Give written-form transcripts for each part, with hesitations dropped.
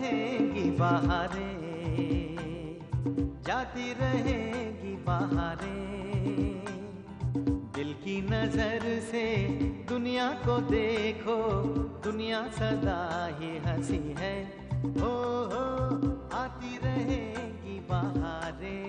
रहेंगी बहारें, जाती रहेंगी बहारें। दिल की नजर से दुनिया को देखो, दुनिया सदा ही हंसी है। हो आती रहेंगी बहारें।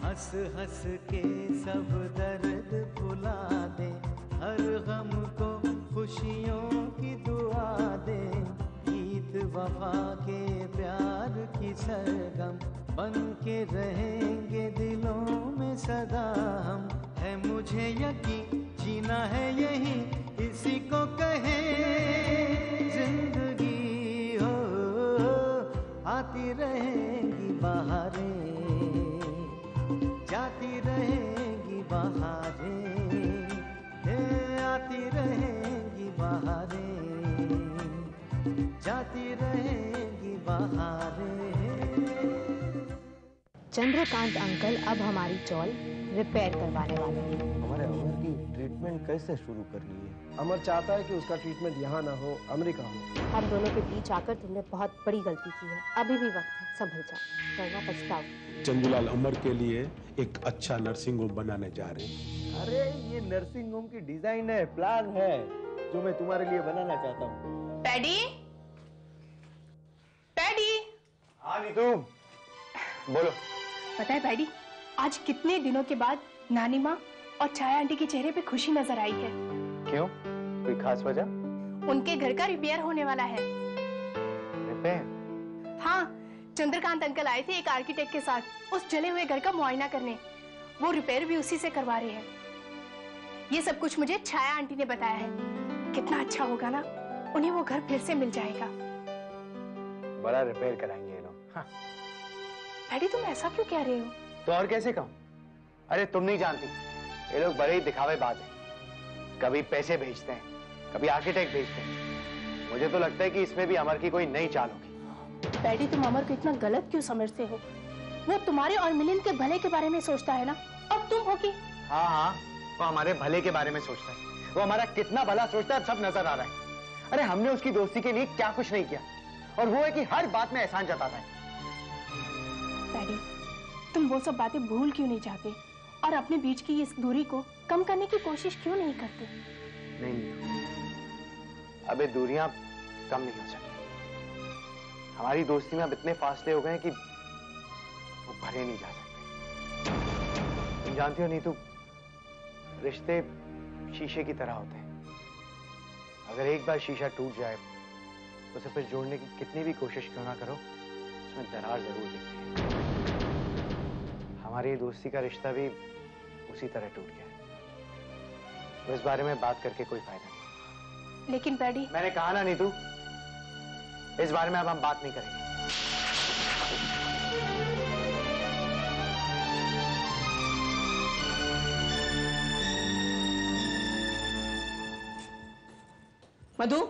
हंस हंस के सब दर्द भुला दे, हर गम को खुशियों की दुआ दे। गीत वफा के प्यार की सरगम बन के रहेंगे दिलों में सदा हम। है मुझे यकीन जीना है यही, इसी को कहे जिंदगी। हो आती रहेंगी बहारें, जाती रहेंगी बहारें। आती रहेंगी बहारें, जाती रहेंगी बहारें। चंद्रकांत अंकल अब हमारी चॉल रिपेयर करवाने वाले हैं। हमारे अमर की ट्रीटमेंट कैसे शुरू कर ली है? अमर चाहता है कि उसका ट्रीटमेंट यहाँ ना हो, अमेरिका हो। हम दोनों के बीच आकर तुमने बहुत बड़ी गलती की है। अभी भी वक्त है, संभल जाओ, वरना पछताओ। चंदूलाल अमर के लिए एक अच्छा नर्सिंग होम बनाने जा रहे हैं। अरे ये नर्सिंग होम की डिजाइन है, प्लान है, जो मैं तुम्हारे लिए बनाना चाहता हूँ। Paddy, paddy. हाँ नीतू, बोलो। पता है पैडी, आज कितने दिनों के बाद नानी माँ और छाया आंटी के चेहरे पे खुशी नजर आई है। क्यों, कोई खास वजह? उनके घर का रिपेयर होने वाला है। रिपेयर? हाँ, चंद्रकांत अंकल आए थे एक आर्किटेक्ट के साथ उस जले हुए घर का मुआयना करने। वो रिपेयर भी उसी से करवा रहे हैं। ये सब कुछ मुझे छाया आंटी ने बताया है। कितना अच्छा होगा ना, उन्हें वो घर फिर से मिल जाएगा। बड़ा रिपेयर कराएंगे ये लोग। हाँ। डैडी तुम ऐसा क्यों कह रहे हो? तो और कैसे कहूं? अरे तुम नहीं जानती, ये लोग बड़े ही दिखावेबाज हैं। कभी पैसे भेजते हैं, कभी आर्किटेक्ट भेजते हैं। मुझे तो लगता है कि इसमें भी अमर की कोई नई चाल होगी। डैडी तुम अमर को इतना गलत क्यों समझते हो? वो तुम्हारे और मिलिंद के भले के बारे में सोचता है ना, और तुम हो कि? हाँ हाँ, वो हमारे भले के बारे में सोचता है। वो हमारा कितना भला सोचता है सब नजर आ रहा है। अरे हमने उसकी दोस्ती के लिए क्या कुछ नहीं किया, और वो है कि हर बात में एहसान जताता है। डैडी तुम वो सब बातें भूल क्यों नहीं जाते और अपने बीच की इस दूरी को कम करने की कोशिश क्यों नहीं करते? नहीं, अब ये दूरियां कम नहीं हो सकती। हमारी दोस्ती में अब इतने फासले हो गए कि वो भरे नहीं जा सकते। तुम जानती हो नीतू, रिश्ते शीशे की तरह होते हैं। अगर एक बार शीशा टूट जाए तो उसे फिर जोड़ने की कितनी भी कोशिश क्यों ना करो, उसमें दरार जरूर दिखती है। हमारी दोस्ती का रिश्ता भी उसी तरह टूट गया है। तो इस बारे में बात करके कोई फायदा नहीं। लेकिन डैडी, मैंने कहा ना नीतू, इस बारे में अब हम बात नहीं करेंगे। मधु,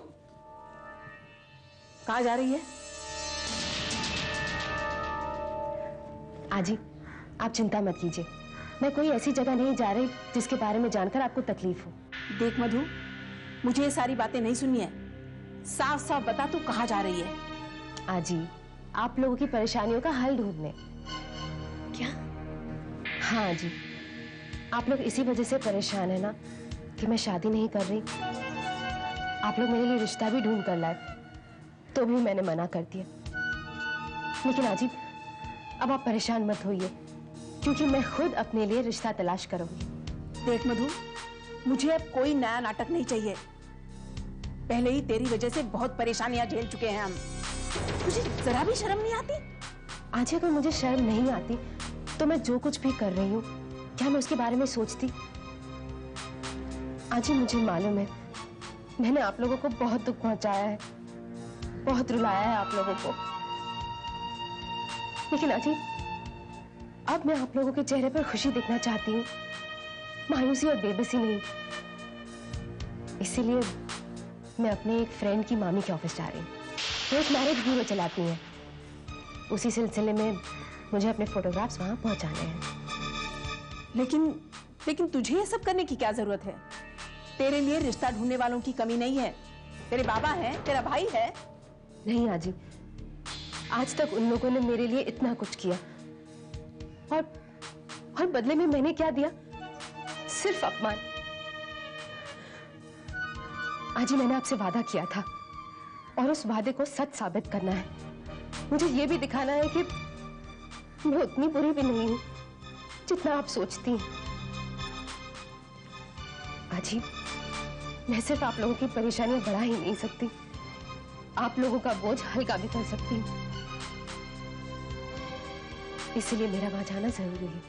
कहाँ जा रही है? आजी, आप चिंता मत कीजिए। मैं कोई ऐसी जगह नहीं जा रही जिसके बारे में जानकर आपको तकलीफ हो। देख मधु, मुझे ये सारी बातें नहीं सुननी है। साफ साफ बता तू कहाँ जा रही है? आजी, आप लोगों की परेशानियों का हल ढूंढने। क्या? हाँ जी, आप लोग इसी वजह से परेशान है ना कि मैं शादी नहीं कर रही। आप लोग मेरे लिए रिश्ता भी ढूंढ कर लाए, तो भी मैंने मना कर दिया। लेकिन आजी, अब आप परेशान मत होइए, क्योंकि मैं खुद अपने लिए रिश्ता तलाश करूंगी। देख मधु, मुझे अब कोई नया नाटक नहीं चाहिए। पहले ही तेरी वजह से बहुत परेशानियां झेल चुके हैं हम। तुझे जरा भी शर्म नहीं आती? आज अगर मुझे शर्म नहीं आती तो मैं जो कुछ भी कर रही हूँ, क्या मैं उसके बारे में सोचती? आज मुझे मालूम है मैंने आप लोगों को बहुत दुख पहुंचाया है, बहुत रुलाया है आप लोगों को। लेकिन अजी, अब मैं आप लोगों के चेहरे पर खुशी देखना चाहती हूँ, मायूसी और बेबसी नहीं। इसीलिए मैं अपने एक फ्रेंड की मामी के ऑफिस जा रही हूँ। वो एक मैरिज ब्यूरो चलाती हैं। उसी सिलसिले में मुझे अपने फोटोग्राफ्स वहां पहुंचाने हैं। लेकिन तुझे ये सब करने की क्या जरूरत है? तेरे लिए रिश्ता ढूंढने वालों की कमी नहीं है। तेरे बाबा हैं, तेरा भाई है। नहीं आजी, आज तक उन लोगों ने मेरे लिए इतना कुछ किया और बदले में मैंने क्या दिया? सिर्फ अपमान। आजी, मैंने आपसे वादा किया था और उस वादे को सच साबित करना है। मुझे ये भी दिखाना है कि मैं उतनी बुरी भी नहीं हूं जितना आप सोचती हैं। आजी, मैं सिर्फ आप लोगों की परेशानियां बढ़ा ही नहीं सकती, आप लोगों का बोझ हल्का भी कर सकती हूँ। इसलिए मेरा वहां जाना जरूरी है।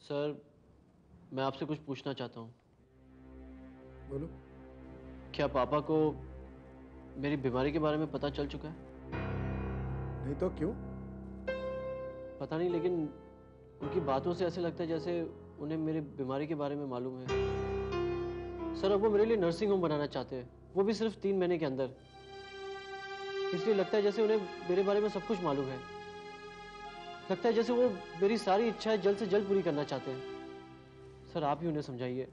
सर, मैं आपसे कुछ पूछना चाहता हूँ। बोलो। क्या पापा को मेरी बीमारी के बारे में पता चल चुका है? नहीं तो क्यों? पता नहीं, लेकिन उनकी बातों से ऐसे लगता है जैसे उन्हें मेरी बीमारी के बारे में मालूम है। सर, अब वो मेरे लिए नर्सिंग होम बनाना चाहते हैं, वो भी सिर्फ 3 महीने के अंदर। इसलिए लगता है जैसे उन्हें मेरे बारे में सब कुछ मालूम है। लगता है जैसे वो मेरी सारी इच्छाएं जल्द से जल्द पूरी करना चाहते हैं। सर, आप ही उन्हें समझाइए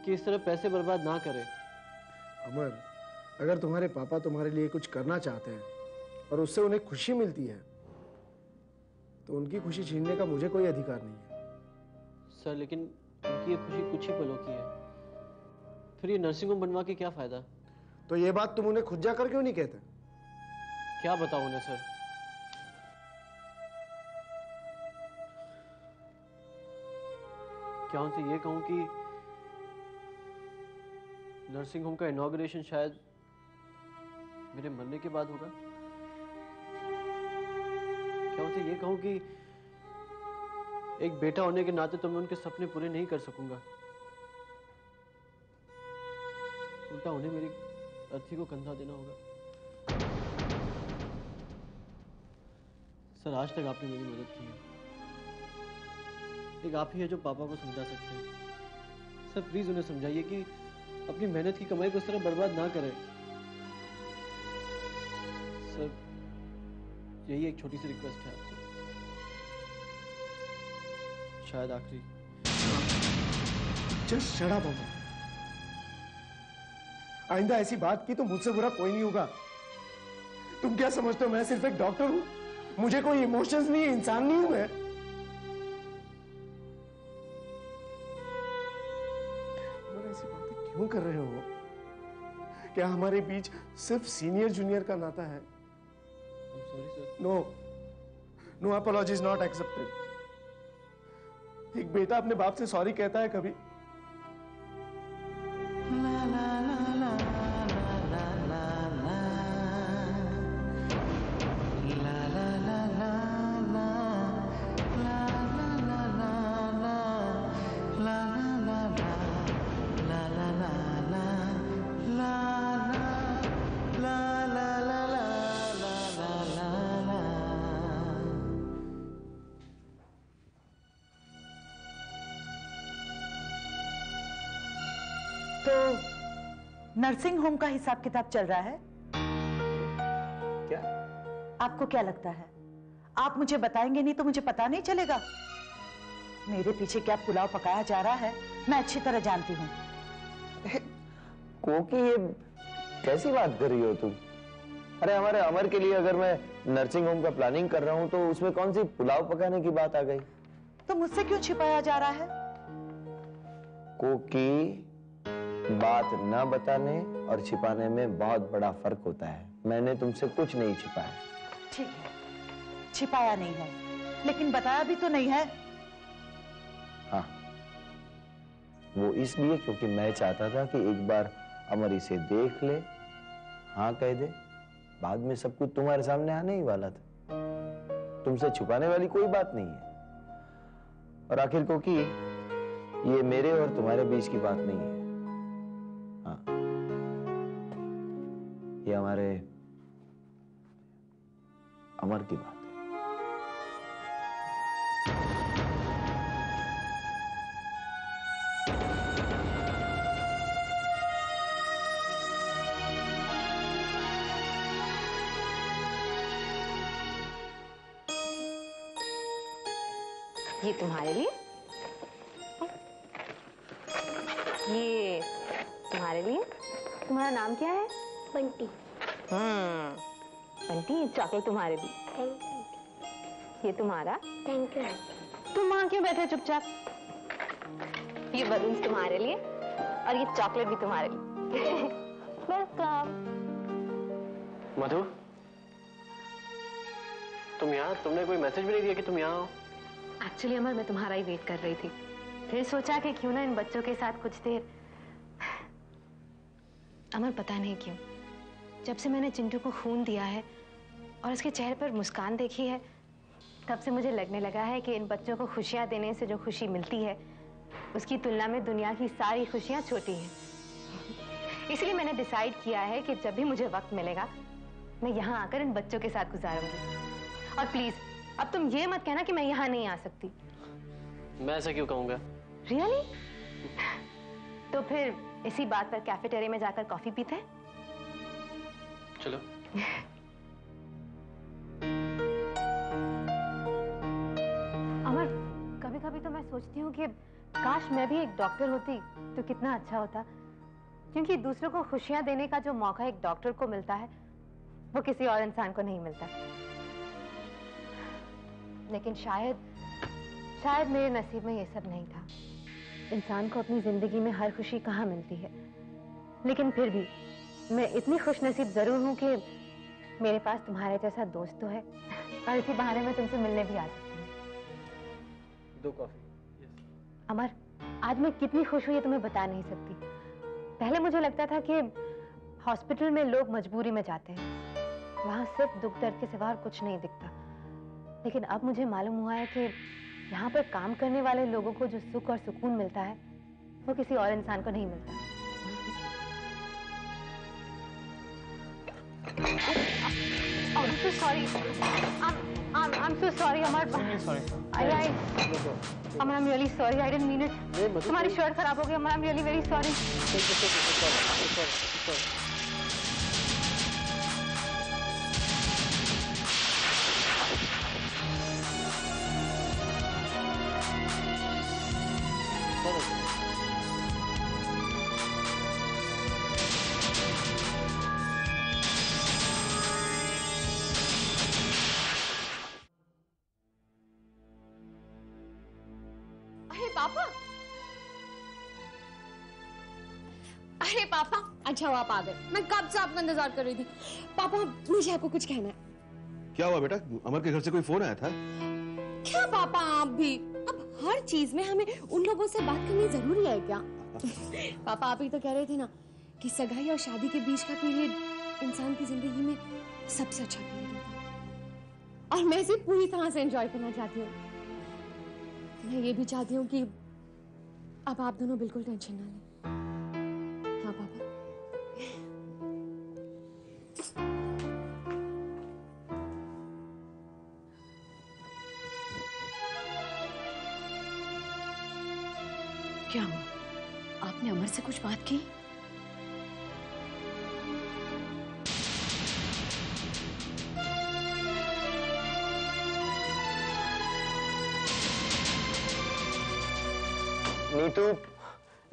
कि इस तरह पैसे बर्बाद ना करें। अमर, अगर तुम्हारे पापा तुम्हारे लिए कुछ करना चाहते हैं और उससे उन्हें खुशी मिलती है तो उनकी खुशी छीनने का मुझे कोई अधिकार नहीं है। सर, लेकिन उनकी ये खुशी कुछ ही पलों की है। फिर ये नर्सिंग होम बनवा के क्या फायदा? तो ये बात तुम उन्हें खुद जाकर क्यों नहीं कहते? क्या बताऊं उन्हें सर? क्या उनसे ये कहूं कि नर्सिंग होम का इनॉग्रेशन शायद मेरे मरने के बाद होगा? क्या उनसे ये कहूं कि एक बेटा होने के नाते तो मैं उनके सपने पूरे नहीं कर सकूंगा? उल्टा उन्हें मेरी अर्थी को कंधा देना होगा। सर, आज तक आपने मेरी मदद की है। एक आप ही है जो पापा को समझा सकते हैं। सर, प्लीज उन्हें समझाइए कि अपनी मेहनत की कमाई को इस तरह बर्बाद ना करें। सर, यही एक छोटी सी रिक्वेस्ट है आपसे, शायद आखिरी। जस्ट शट अप अमर। आइंदा ऐसी बात की तो मुझसे बुरा कोई नहीं होगा। तुम क्या समझते हो मैं सिर्फ एक डॉक्टर हूं? मुझे कोई इमोशंस नहीं है, इंसान नहीं हूं मैं। ऐसी बातें क्यों कर रहे हो? क्या हमारे बीच सिर्फ सीनियर जूनियर का नाता है? Sorry sir. No apologies not accepted. एक बेटा अपने बाप से सॉरी कहता है कभी? तो नर्सिंग होम का हिसाब किताब चल रहा है क्या? आपको क्या लगता है? आप मुझे बताएंगे नहीं तो मुझे पता नहीं चलेगा। मेरे पीछे क्या पुलाव पकाया जा रहा है मैं अच्छी तरह जानती हूँ। कोकी, ये कैसी बात कर रही हो तुम? अरे हमारे अमर के लिए अगर मैं नर्सिंग होम का प्लानिंग कर रहा हूँ तो उसमें कौन सी पुलाव पकाने की बात आ गई? तो मुझसे क्यों छिपाया जा रहा है? कोकी, बात न बताने और छिपाने में बहुत बड़ा फर्क होता है। मैंने तुमसे कुछ नहीं छिपाया। ठीक है, छिपाया नहीं है, लेकिन बताया भी तो नहीं है। हाँ, वो इसलिए क्योंकि मैं चाहता था कि एक बार अमर इसे देख ले, हाँ कह दे, बाद में सब कुछ तुम्हारे सामने आने ही वाला था। तुमसे छुपाने वाली कोई बात नहीं है। और आखिर को कि ये मेरे और तुम्हारे बीच की बात नहीं है। हाँ, ये हमारे अमर की बात है। ये तुम्हारे लिए, ये तुम्हारे लिए। तुम्हारा नाम क्या है? बंटी। बंटी, चॉकलेट तुम्हारे लिए। Thank you. ये तुम्हारा। Thank you. तुम वहां क्यों बैठे चुपचाप? ये बलून्स तुम्हारे लिए और ये चॉकलेट भी तुम्हारे लिए। वेलकम। मधु, तुम यहाँ? तुमने कोई मैसेज भी नहीं दिया कि तुम यहाँ हो? एक्चुअली अमर, मैं तुम्हारा ही वेट कर रही थी। फिर सोचा कि क्यों ना इन बच्चों के साथ कुछ देर। अमर, पता नहीं क्यों, जब से मैंने चिंटू को खून दिया है और उसके चेहरे पर मुस्कान देखी है, तब से मुझे लगने लगा है कि इन बच्चों को खुशियां देने से जो खुशी मिलती है, उसकी तुलना में दुनिया की सारी खुशियां छोटी हैं। इसलिए मैंने डिसाइड किया है कि जब भी मुझे वक्त मिलेगा, मैं यहाँ आकर इन बच्चों के साथ गुजारूंगी। और प्लीज, अब तुम ये मत कहना कि मैं यहाँ नहीं आ सकती। मैं ऐसा क्यों कहूँगा? रियली? तो फिर इसी बात पर कैफेटेरिया में जाकर कॉफी पीते हैं? चलो। अमर, कभी कभी तो मैं सोचती हूँ कि काश मैं भी एक डॉक्टर होती तो कितना अच्छा होता, क्योंकि दूसरों को खुशियां देने का जो मौका एक डॉक्टर को मिलता है, वो किसी और इंसान को नहीं मिलता। लेकिन शायद मेरे नसीब में ये सब नहीं था। इंसान को अपनी जिंदगी में हर खुशी कहाँ मिलती है, लेकिन फिर भी मैं इतनी खुशनसीब जरूर हूँ कि मेरे पास तुम्हारे जैसा दोस्त तो है, और इसी बहाने मैं तुमसे मिलने भी आ सकती हूँ। 2 कॉफी। अमर, आज मैं कितनी खुश हुई है तुम्हें बता नहीं सकती। पहले मुझे लगता था कि हॉस्पिटल में लोग मजबूरी में जाते हैं, वहां सिर्फ दुख दर्द के सिवा और कुछ नहीं दिखता। लेकिन अब मुझे मालूम हुआ है कि यहाँ पर काम करने वाले लोगों को जो सुख और सुकून मिलता है, वो किसी और इंसान को नहीं मिलता। Oh, I'm so sorry. I'm so sorry, Amar. Sorry. Amar, I'm really sorry. I didn't mean it. तुम्हारी शर्ट खराब हो गई, Amar. I'm really very sorry. पापा, अरे पापा, अच्छा हुआ आप आ गए। मैं कब से आपका इंतजार कर रही थी। पापा, मुझे आपको कुछ कहना है। क्या हुआ बेटा? अमर के घर से कोई फोन आया था? क्या पापा, आप भी अब हर चीज में हमें उन लोगों से बात करनी जरूरी है क्या? पापा, आप ही तो कह रहे थे ना कि सगाई और शादी के बीच का पीरियड इंसान की जिंदगी में सबसे अच्छा पीरियड होता है, और मैं इसे पूरी तरह से एंजॉय करना चाहती हूँ। मैं ये भी चाहती हूँ कि अब आप दोनों बिल्कुल टेंशन ना लें। हाँ पापा। क्या हुआ? आपने अमर से कुछ बात की?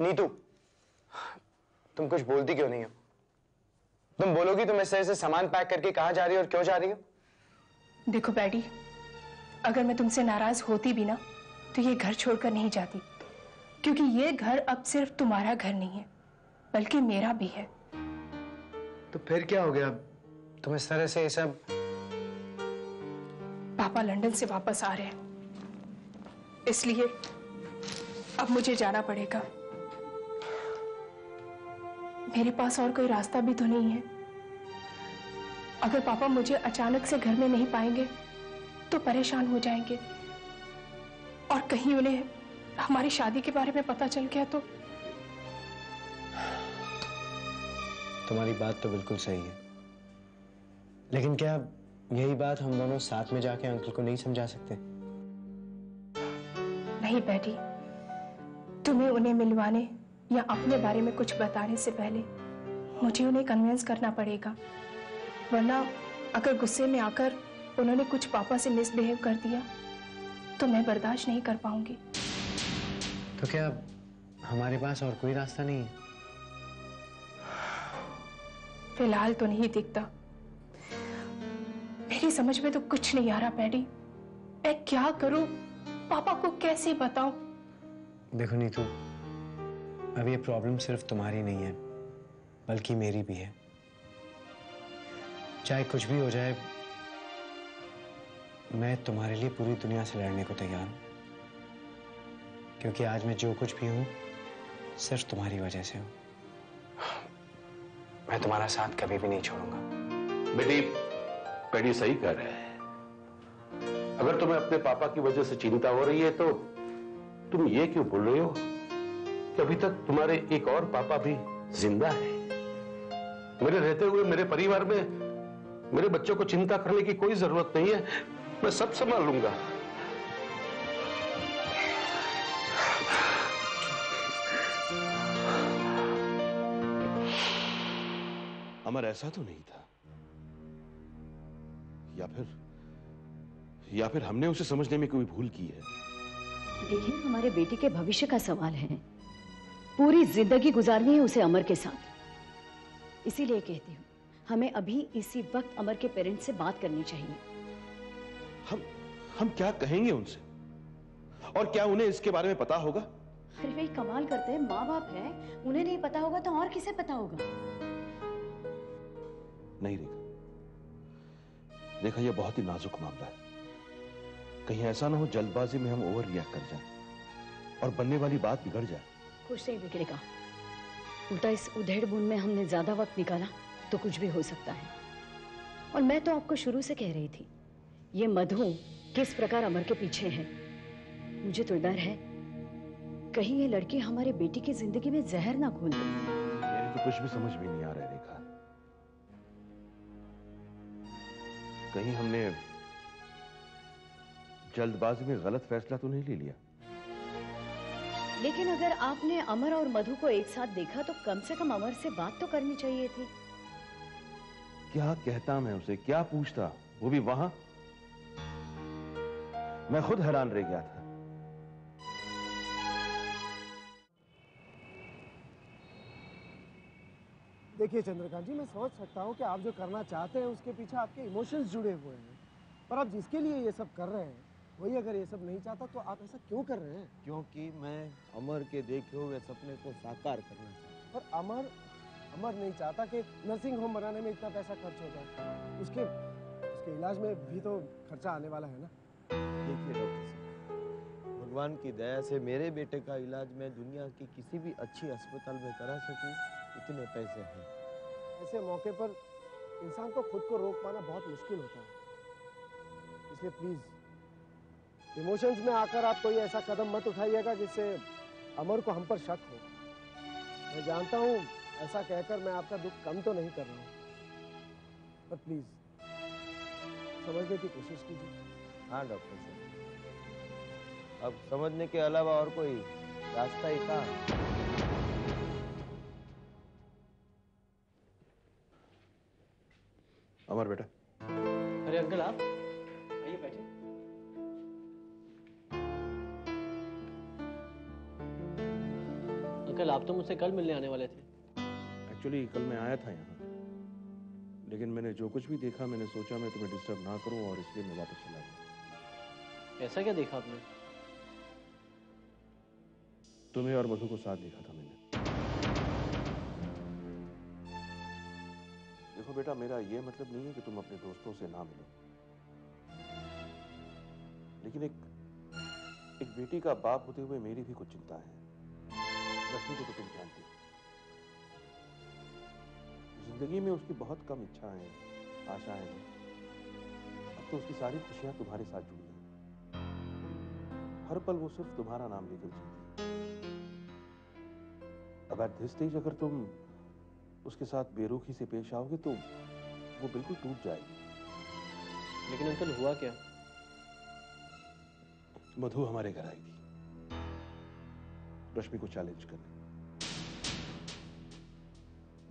नीतू, तुम कुछ बोलती क्यों नहीं हो? तुम बोलोगी तुम इस तरह से सामान पैक करके कहाँ जा रही हो और क्यों जा रही हो? देखो डैडी, अगर मैं तुमसे नाराज होती भी ना, तो ये घर छोड़कर नहीं जाती, क्योंकि ये घर अब सिर्फ तुम्हारा घर नहीं है, बल्कि मेरा भी है। तो फिर क्या हो गया? तुम इस तरह से ये सब? पापा लंदन से वापस आ रहे हैं, इसलिए अब मुझे जाना पड़ेगा। मेरे पास और कोई रास्ता भी तो नहीं है। अगर पापा मुझे अचानक से घर में नहीं पाएंगे तो परेशान हो जाएंगे, और कहीं उन्हें हमारी शादी के बारे में पता चल गया तो। तुम्हारी बात तो बिल्कुल सही है, लेकिन क्या यही बात हम दोनों साथ में जाके अंकल को नहीं समझा सकते? नहीं बेटी, तुम्हें उन्हें मिलवाने या अपने बारे में कुछ बताने से पहले मुझे उन्हें कन्विंस करना पड़ेगा, वरना अगर गुस्से में आकर उन्होंने कुछ पापा से मिसबिहेव कर दिया तो मैं बर्दाश्त नहीं कर पाऊंगी। तो क्या हमारे पास और कोई रास्ता नहीं है? फिलहाल तो नहीं दिखता। मेरी समझ में तो कुछ नहीं आ रहा पैडी। मैं क्या करूं? पापा को कैसे बताऊं? देखो नीतू, अब ये प्रॉब्लम सिर्फ तुम्हारी नहीं है बल्कि मेरी भी है। चाहे कुछ भी हो जाए, मैं तुम्हारे लिए पूरी दुनिया से लड़ने को तैयार हूं, क्योंकि आज मैं जो कुछ भी हूं सिर्फ तुम्हारी वजह से हूं। मैं तुम्हारा साथ कभी भी नहीं छोड़ूंगा। बेटी, पैडी सही कह रहे हैं। अगर तुम्हें अपने पापा की वजह से चिंता हो रही है तो तुम ये क्यों बोल रहे हो कि अभी तक तुम्हारे एक और पापा भी जिंदा है? मेरे रहते हुए मेरे परिवार में मेरे बच्चों को चिंता करने की कोई जरूरत नहीं है। मैं सब संभाल लूंगा। अमर, ऐसा तो नहीं था, या फिर हमने उसे समझने में कोई भूल की है? देखिए, हमारे बेटे के भविष्य का सवाल है। पूरी जिंदगी गुजारनी है उसे अमर के साथ। इसीलिए कहती हूँ, हमें अभी इसी वक्त अमर के पेरेंट्स से बात करनी चाहिए। हम क्या कहेंगे उनसे? और क्या उन्हें इसके बारे में पता होगा? अरे भाई, कमाल करते हैं, माँ बाप है, उन्हें नहीं पता होगा तो और किसे पता होगा? नहीं रेखा, यह बहुत ही नाजुक मामला है। कहीं ऐसा ना हो जल्दबाजी में हम ओवर रिएक्ट कर जाएं और बनने वाली बात बिगड़ जाए। कुछ नहीं बिगड़ेगा, उल्टा इस उधेड़-बुन में हमने ज्यादा वक्त निकाला तो कुछ भी हो सकता है। और मैं तो आपको शुरू से कह रही थी, ये मधु किस प्रकार अमर के पीछे है। मुझे तो डर है कहीं ये लड़की हमारे बेटी की जिंदगी में जहर ना घोल दे। मेरे तो कुछ भी समझ में नहीं आ रहा है रेखा। कहीं हमने जल्दबाजी में गलत फैसला तो नहीं ले लिया? लेकिन अगर आपने अमर और मधु को एक साथ देखा तो कम से कम अमर से बात तो करनी चाहिए थी। क्या कहता मैं उसे, क्या पूछता, वो भी वहां? मैं खुद हैरान रह गया था। देखिए चंद्रकांत जी, मैं समझ सकता हूँ कि आप जो करना चाहते हैं उसके पीछे आपके इमोशंस जुड़े हुए हैं, पर आप जिसके लिए ये सब कर रहे हैं वही अगर ये सब नहीं चाहता तो आप ऐसा क्यों कर रहे हैं? क्योंकि मैं अमर के देखे हुए सपने को साकार करना चाहता हूँ। पर अमर नहीं चाहता कि नर्सिंग होम बनाने में इतना पैसा खर्च हो जाए। उसके इलाज में भी तो खर्चा आने वाला है ना। देखिए डॉक्टर साहब, भगवान की दया से मेरे बेटे का इलाज मैं दुनिया की किसी भी अच्छी अस्पताल में करा सकूं, इतने पैसे हैं। ऐसे मौके पर इंसान को खुद को रोक पाना बहुत मुश्किल होता है। इसलिए प्लीज इमोशंस में आकर आप कोई ऐसा कदम मत उठाइएगा जिससे अमर को हम पर शक हो। मैं जानता हूँ ऐसा कहकर मैं आपका दुख कम तो नहीं कर रहा हूँ, पर प्लीज समझने की कोशिश कीजिए। हाँ डॉक्टर साहब, अब समझने के अलावा और कोई रास्ता ही था? अमर बेटा। अरे अंकल, आप आइए, बैठिए। अंकल, आप तो मुझसे कल मिलने आने वाले थे। एक्चुअली कल मैं आया था यहाँ, लेकिन मैंने जो कुछ भी देखा मैंने सोचा मैं तुम्हें डिस्टर्ब ना करूं और इसलिए मैं वापस चला गया। ऐसा क्या देखा आपने? तुम्हें और मधु को साथ देखा था मैंने। देखो बेटा, मेरा ये मतलब नहीं है कि तुम अपने दोस्तों से ना मिलो, लेकिन एक बेटी का बाप होते हुए मेरी भी कुछ चिंता है। रश्मि को तो तुम जानती हो, जिंदगी में उसकी बहुत कम इच्छाएं हैं, आशाएं हैं। अब तो उसकी सारी खुशियां तुम्हारे साथ जुड़ी हैं। हर पल वो सिर्फ तुम्हारा नाम लेकर जीती है। अब एट दिस स्टेज अगर तुम उसके साथ बेरुखी से पेश आओगे तो वो बिल्कुल टूट जाएगी। लेकिन अंकल, हुआ क्या? मधु हमारे घर आई थी रश्मि को चैलेंज करने।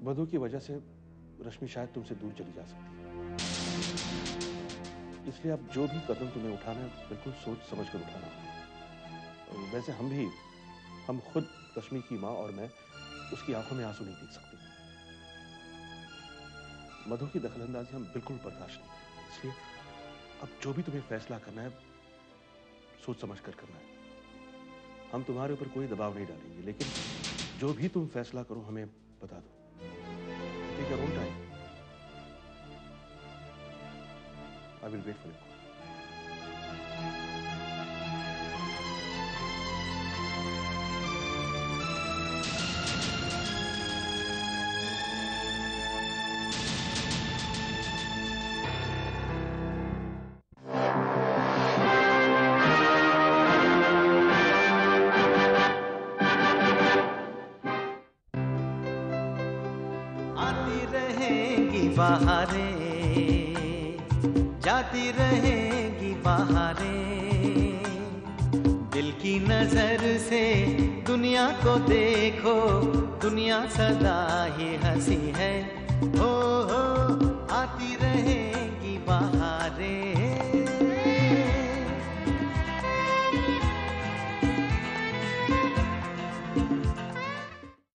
मधु की वजह से रश्मि शायद तुमसे दूर चली जा सकती है, इसलिए अब जो भी कदम तुम्हें उठाना है बिल्कुल सोच समझ कर उठाना होगा। वैसे हम खुद रश्मि की माँ और मैं उसकी आंखों में आंसू नहीं देख सकते। मधु की दखलंदाजी हम बिल्कुल बर्दाश्त नहीं करेंगे। इसलिए अब जो भी तुम्हें फैसला करना है सोच समझ कर करना है। हम तुम्हारे ऊपर कोई दबाव नहीं डालेंगे, लेकिन जो भी तुम फैसला करो हमें बता दो। Take your own time. I will wait for you. बहारें जाती रहेंगी बहारें, दिल की नजर से दुनिया को देखो, दुनिया सदा ही हंसी है। हो आती रहेंगी बहारें।